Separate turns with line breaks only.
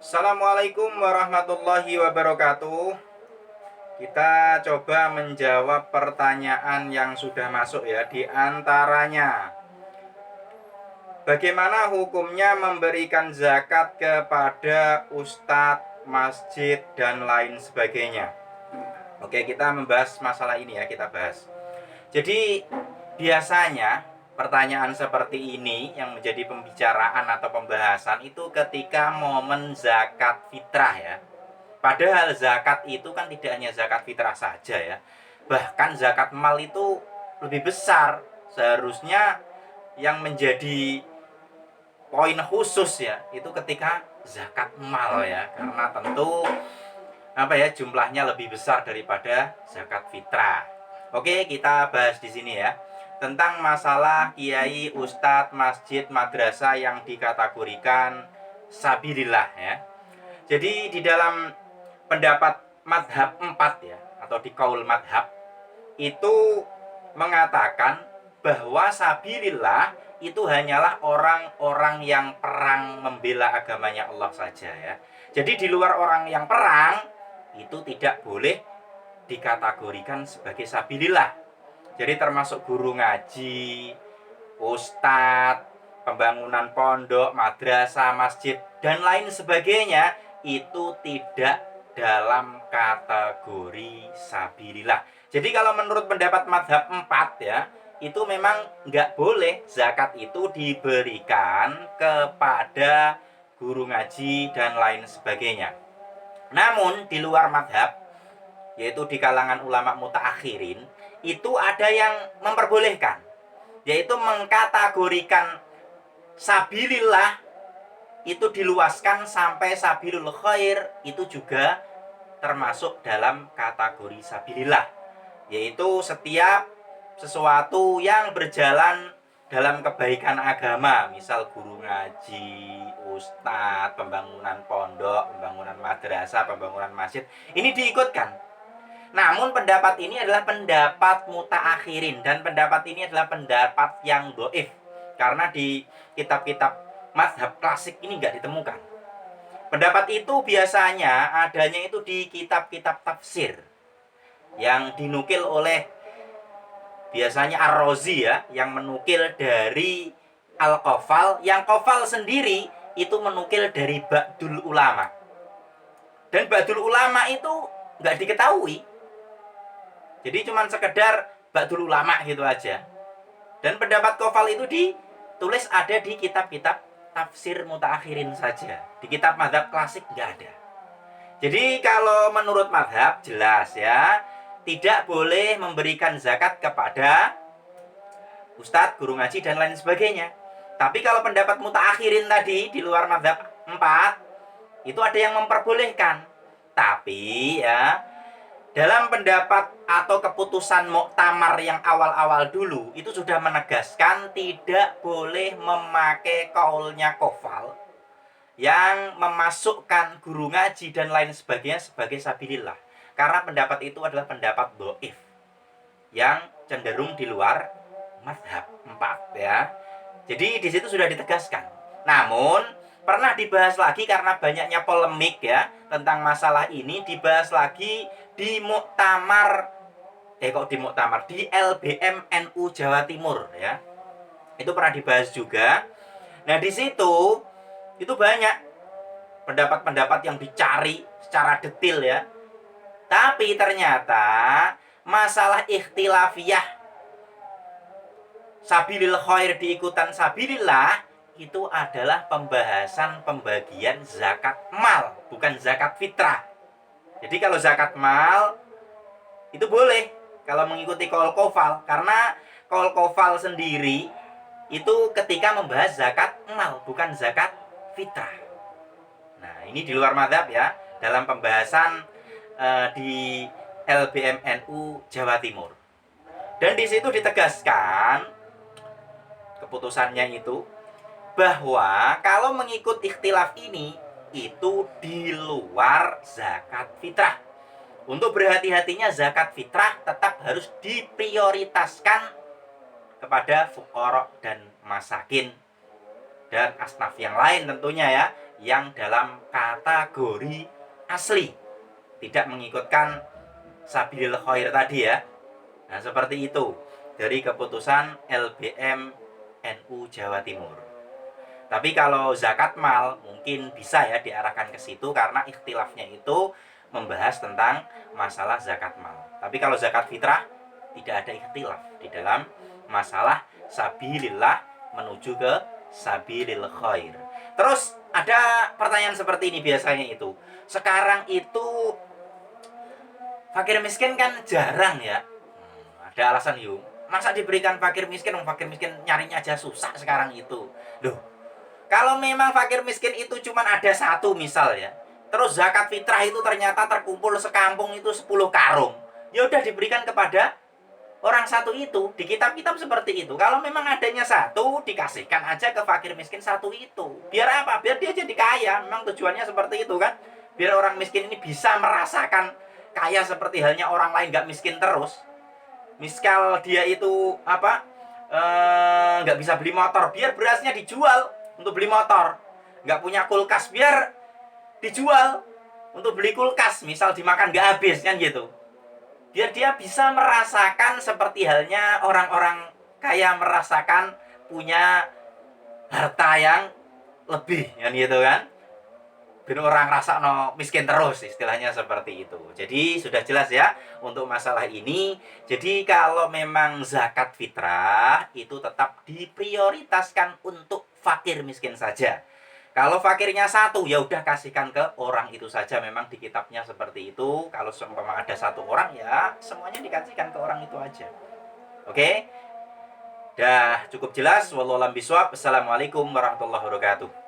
Assalamualaikum warahmatullahi wabarakatuh. Kita coba menjawab pertanyaan yang sudah masuk ya. Di antaranya, bagaimana hukumnya memberikan zakat kepada ustadz, masjid, dan lain sebagainya? Oke, kita membahas masalah ini ya, kita bahas. Jadi, biasanya pertanyaan seperti ini yang menjadi pembicaraan atau pembahasan itu ketika momen zakat fitrah ya. Padahal zakat itu kan tidak hanya zakat fitrah saja ya. Bahkan zakat mal itu lebih besar. Seharusnya yang menjadi poin khusus ya, itu ketika zakat mal ya. Karena tentu jumlahnya lebih besar daripada zakat fitrah. Oke, kita bahas di sini ya. Tentang masalah kiai, ustadz, masjid, madrasah yang dikategorikan sabilillah ya. Jadi di dalam pendapat madhab 4 ya, atau di kaul madhab, itu mengatakan bahwa sabilillah itu hanyalah orang-orang yang perang membela agamanya Allah saja ya. Jadi di luar orang yang perang itu tidak boleh dikategorikan sebagai sabilillah. Jadi termasuk guru ngaji, ustadz, pembangunan pondok, madrasah, masjid, dan lain sebagainya itu tidak dalam kategori sabilillah. Jadi kalau menurut pendapat madhab 4 ya, itu memang nggak boleh zakat itu diberikan kepada guru ngaji dan lain sebagainya. Namun di luar madhab, yaitu di kalangan ulama mutaakhirin, itu ada yang memperbolehkan, yaitu mengkategorikan sabilillah itu diluaskan sampai sabilul khair, itu juga termasuk dalam kategori sabilillah, yaitu setiap sesuatu yang berjalan dalam kebaikan agama, misal guru ngaji, ustadz, pembangunan pondok, pembangunan madrasah, pembangunan masjid, ini diikutkan. Namun pendapat ini adalah pendapat mutaakhirin, dan pendapat ini adalah pendapat yang dhaif, karena di kitab-kitab mazhab klasik ini nggak ditemukan. Pendapat itu biasanya adanya itu di kitab-kitab tafsir yang dinukil oleh biasanya Ar-Razi ya, yang menukil dari Al-Qafal, yang Qafal sendiri itu menukil dari Ba'dul Ulama. Dan Ba'dul Ulama itu nggak diketahui. Jadi cuma sekedar Ba'dul Ulama gitu aja. Dan pendapat Qafal itu ditulis ada di kitab-kitab tafsir mutaakhirin saja. Di kitab mazhab klasik nggak ada. Jadi kalau menurut mazhab jelas ya, tidak boleh memberikan zakat kepada ustadz, guru ngaji, dan lain sebagainya. Tapi kalau pendapat mutaakhirin tadi di luar mazhab 4, itu ada yang memperbolehkan. Tapi ya, dalam pendapat atau keputusan muktamar yang awal-awal dulu itu sudah menegaskan tidak boleh memakai kaulnya Qafal yang memasukkan guru ngaji dan lain sebagainya sebagai sabilillah. Karena pendapat itu adalah pendapat dhaif yang cenderung di luar mazhab 4 ya. Jadi di situ sudah ditegaskan. Namun pernah dibahas lagi karena banyaknya polemik ya tentang masalah ini, dibahas lagi di muktamar di LBM NU Jawa Timur ya. Itu pernah dibahas juga. Nah, di situ itu banyak pendapat-pendapat yang dicari secara detail ya. Tapi ternyata masalah ikhtilafiyah sabilil khair diikutan sabilillah itu adalah pembahasan pembagian zakat mal, bukan zakat fitrah. Jadi kalau zakat mal itu boleh kalau mengikuti qaul Qafal, karena qaul Qafal sendiri itu ketika membahas zakat mal, bukan zakat fitrah. Nah, ini di luar mazhab ya, dalam pembahasan di LBM NU Jawa Timur. Dan di situ ditegaskan keputusannya itu bahwa kalau mengikut ikhtilaf ini itu di luar zakat fitrah. Untuk berhati-hatinya zakat fitrah tetap harus diprioritaskan kepada fuqara dan masakin dan asnaf yang lain tentunya ya, yang dalam kategori asli, tidak mengikutkan sabilil khair tadi ya. Nah, seperti itu dari keputusan LBM NU Jawa Timur. Tapi kalau zakat mal mungkin bisa ya diarahkan ke situ karena ikhtilafnya itu membahas tentang masalah zakat mal. Tapi kalau zakat fitrah tidak ada ikhtilaf di dalam masalah sabilillah menuju ke sabilil khair. Terus ada pertanyaan seperti ini biasanya itu. Sekarang itu fakir miskin kan jarang ya. Ada alasan yuk. Masa diberikan fakir miskin nyarinya aja susah sekarang itu. Loh, kalau memang fakir miskin itu cuma ada satu misal ya. Terus zakat fitrah itu ternyata terkumpul sekampung itu 10 karung. Ya udah diberikan kepada orang satu itu. Di kitab-kitab seperti itu. Kalau memang adanya satu, dikasihkan aja ke fakir miskin satu itu. Biar apa? Biar dia jadi kaya. Memang tujuannya seperti itu kan. Biar orang miskin ini bisa merasakan kaya seperti halnya orang lain, gak miskin terus. Misal dia itu nggak bisa beli motor, biar berasnya dijual untuk beli motor. Nggak punya kulkas, biar dijual untuk beli kulkas. Misal dimakan nggak habis kan gitu. Biar dia bisa merasakan seperti halnya orang-orang kaya merasakan punya harta yang lebih kan gitu kan. Ben orang rasa no miskin terus, istilahnya seperti itu. Jadi sudah jelas ya untuk masalah ini. Jadi kalau memang zakat fitrah itu tetap diprioritaskan untuk fakir miskin saja. Kalau fakirnya satu ya udah kasihkan ke orang itu saja. Memang di kitabnya seperti itu. Kalau seumpama ada satu orang ya semuanya dikasihkan ke orang itu aja. Oke? Dah cukup jelas. Wallahu a'lam bishawab. Assalamualaikum warahmatullahi wabarakatuh.